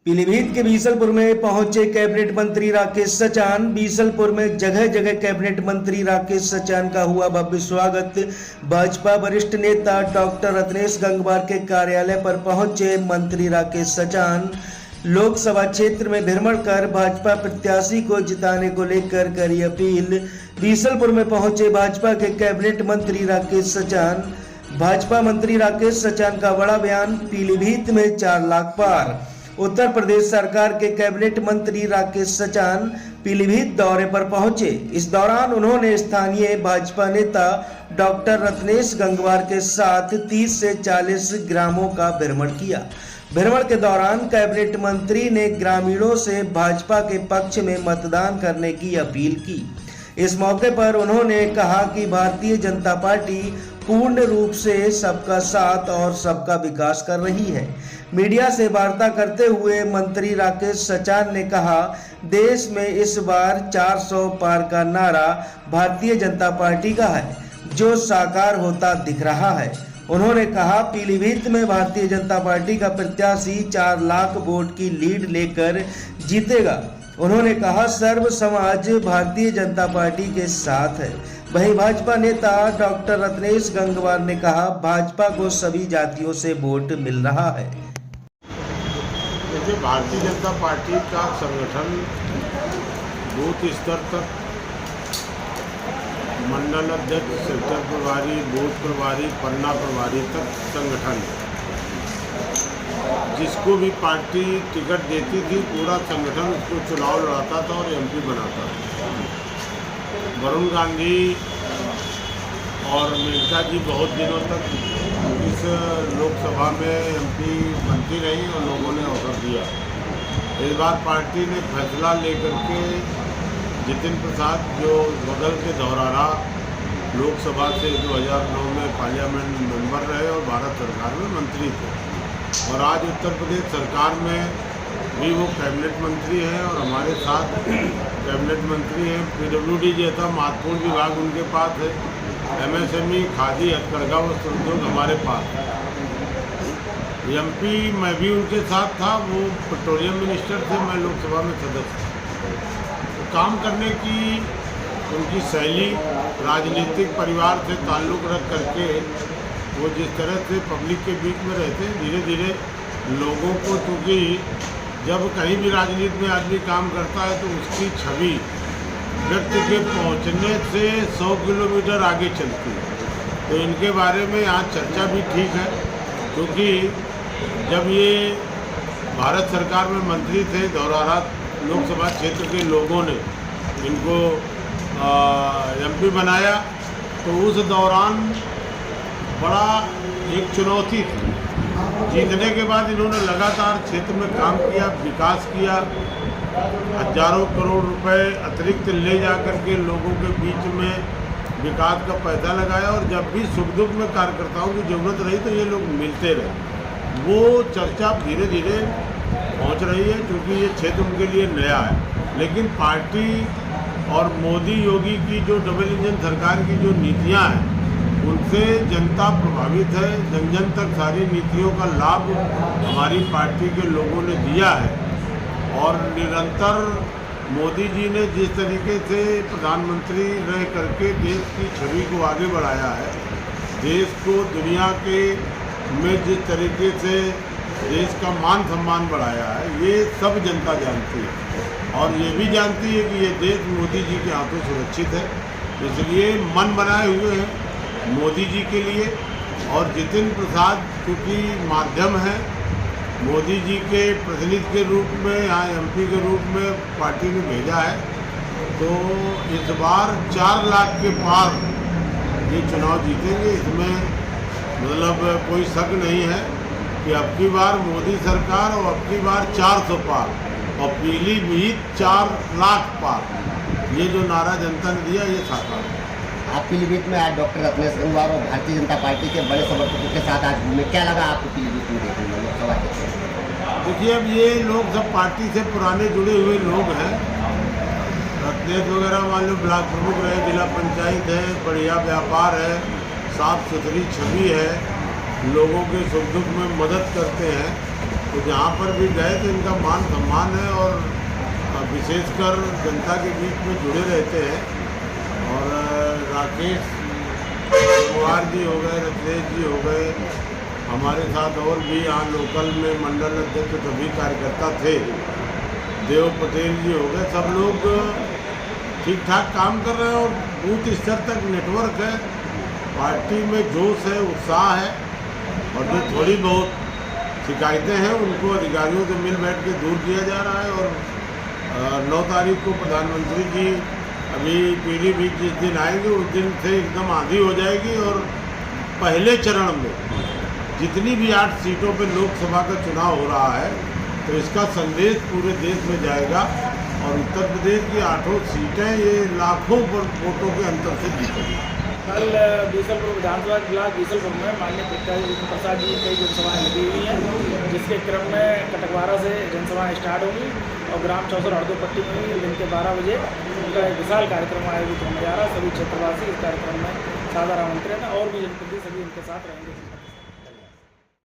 पीलीभीत के बीसलपुर में पहुंचे कैबिनेट मंत्री राकेश सचान। बीसलपुर में जगह जगह कैबिनेट मंत्री राकेश सचान का हुआ भव्य स्वागत। भाजपा वरिष्ठ नेता डॉक्टर रत्नेश गंगवार के कार्यालय पर पहुंचे मंत्री राकेश सचान। लोकसभा क्षेत्र में भ्रमण कर भाजपा प्रत्याशी को जिताने को लेकर करी अपील। बीसलपुर में पहुंचे भाजपा के कैबिनेट मंत्री राकेश सचान। भाजपा मंत्री राकेश सचान का बड़ा बयान, पीलीभीत में 4 लाख पार। उत्तर प्रदेश सरकार के कैबिनेट मंत्री राकेश सचान पीलीभीत दौरे पर पहुंचे। इस दौरान उन्होंने स्थानीय भाजपा नेता डॉक्टर रत्नेश गंगवार के साथ 30 से 40 ग्रामों का भ्रमण किया। भ्रमण के दौरान कैबिनेट मंत्री ने ग्रामीणों से भाजपा के पक्ष में मतदान करने की अपील की। इस मौके पर उन्होंने कहा कि भारतीय जनता पार्टी पूर्ण रूप से सबका साथ और सबका विकास कर रही है। मीडिया से वार्ता करते हुए मंत्री राकेश सचान ने कहा, देश में इस बार 400 पार का नारा भारतीय जनता पार्टी का है, जो साकार होता दिख रहा है। उन्होंने कहा, पीलीभीत में भारतीय जनता पार्टी का प्रत्याशी 4 लाख वोट की लीड लेकर जीतेगा। उन्होंने कहा, सर्व समाज भारतीय जनता पार्टी के साथ है। वहीं भाजपा नेता डॉक्टर रत्नेश गंगवार ने कहा, भाजपा को सभी जातियों से वोट मिल रहा है। देखिए, भारतीय जनता पार्टी का संगठन बूथ स्तर तक मंडल अध्यक्ष, सेक्टर प्रभारी, बूथ प्रभारी, पन्ना प्रभारी तक संगठन है। जिसको भी पार्टी टिकट देती थी, पूरा संगठन उसको चुनाव लड़ाता था और एमपी बनाता था। वरुण गांधी और मेनका जी बहुत दिनों तक इस लोकसभा में एमपी बनती रही और लोगों ने अवसर दिया। इस बार पार्टी ने फैसला लेकर के जितिन प्रसाद, जो बगल के धौरारा लोकसभा से 2009 में पार्लियामेंट मेंबर रहे और भारत सरकार में मंत्री थे, और आज उत्तर प्रदेश सरकार में भी वो कैबिनेट मंत्री हैं और हमारे साथ कैबिनेट मंत्री हैं। पीडब्ल्यूडी जैसा महत्वपूर्ण विभाग उनके पास है। एमएसएमई, खादी, हथकरघा वस्त्र उद्योग हमारे पास है। एमपी मैं भी उनके साथ था, वो पेट्रोलियम मिनिस्टर थे, मैं लोकसभा में सदस्य था। तो काम करने की उनकी शैली, राजनीतिक परिवार से ताल्लुक़ रख करके वो जिस तरह से पब्लिक के बीच में रहते हैं, धीरे धीरे लोगों को, क्योंकि जब कहीं भी राजनीति में आदमी काम करता है तो उसकी छवि व्यक्ति के पहुंचने से 100 किलोमीटर आगे चलती है। तो इनके बारे में आज चर्चा भी ठीक है, क्योंकि जब ये भारत सरकार में मंत्री थे, धौरारा लोकसभा क्षेत्र के लोगों ने इनको एमपी बनाया, तो उस दौरान बड़ा एक चुनौती थी। जीतने के बाद इन्होंने लगातार क्षेत्र में काम किया, विकास किया, हजारों करोड़ रुपए अतिरिक्त ले जा कर के लोगों के बीच में विकास का पैसा लगाया, और जब भी सुख दुख में कार्यकर्ताओं की जरूरत रही तो ये लोग मिलते रहे। वो चर्चा धीरे धीरे पहुंच रही है, क्योंकि ये क्षेत्र उनके लिए नया है। लेकिन पार्टी और मोदी योगी की जो डबल इंजन सरकार की जो नीतियाँ हैं, उनसे जनता प्रभावित है। जन जन तक सारी नीतियों का लाभ हमारी पार्टी के लोगों ने दिया है, और निरंतर मोदी जी ने जिस तरीके से प्रधानमंत्री रह करके देश की छवि को आगे बढ़ाया है, देश को दुनिया के में जिस तरीके से देश का मान सम्मान बढ़ाया है, ये सब जनता जानती है, और ये भी जानती है कि ये देश मोदी जी के हाथों सुरक्षित है। इसलिए मन बनाए हुए हैं मोदी जी के लिए। और जितिन प्रसाद क्योंकि माध्यम है, मोदी जी के प्रतिनिधि के रूप में, यहाँ एमपी के रूप में पार्टी ने भेजा है, तो इस बार 4 लाख के पार ये चुनाव जीतेंगे। इसमें मतलब कोई शक नहीं है कि अब की बार मोदी सरकार और अब की बार 400 पार और पीलीभीत 4 लाख पार, ये जो नारा जनता ने दिया ये साकार है। आप पीलीभीत में आज डॉक्टर रत्नेश गंगवार और भारतीय जनता पार्टी के बड़े समर्थकों के साथ आज घूमे, क्या लगा आपको पीलीभीत में देखने में लोकसभा के? देखिए, अब ये लोग सब पार्टी से पुराने जुड़े हुए लोग हैं। रत्नेश वगैरह मान लो ब्लॉक प्रमुख रहे, जिला पंचायत है, बढ़िया व्यापार है, साफ सुथरी छवि है, लोगों के सुख दुख में मदद करते हैं। तो जहाँ पर भी गए तो इनका मान सम्मान है और विशेषकर जनता के बीच में जुड़े रहते हैं। और राकेश कुमार जी हो गए, रत्नेश जी हो गए, हमारे साथ और भी यहाँ लोकल में मंडल अध्यक्ष सभी कार्यकर्ता थे, देव पटेल जी हो गए, सब लोग ठीक ठाक काम कर रहे हैं और बूथ स्तर तक नेटवर्क है, पार्टी में जोश है, उत्साह है। और जो थोड़ी बहुत शिकायतें हैं उनको अधिकारियों से मिल बैठ के दूर किया जा रहा है। और 9 तारीख को प्रधानमंत्री जी अभी पीलीभीत जिस दिन आएंगे उस दिन से एकदम आंधी हो जाएगी और पहले चरण में जितनी भी 8 सीटों पर लोकसभा का चुनाव हो रहा है तो इसका संदेश पूरे देश में जाएगा और उत्तर प्रदेश की 8 सीटें ये लाखों वोटों के अंतर से जीतेंगी। कल बीसलपुर विधानसभा ब्लॉक बीसलपुर में माननीय प्रत्याशी जितिन प्रसाद जी की कई जनसभाएं लगी हुई हैं, जिसके क्रम में कटकवारा से जनसभाएं स्टार्ट होंगी और ग्राम चौसर हरदोपट्टी में भी दिन के 12 बजे उनका एक विशाल कार्यक्रम आयोजित होने जा रहा है। सभी क्षेत्रवासी इस कार्यक्रम में सादर आमंत्रण और भी जनप्रतिनिधि सभी उनके साथ रहेंगे।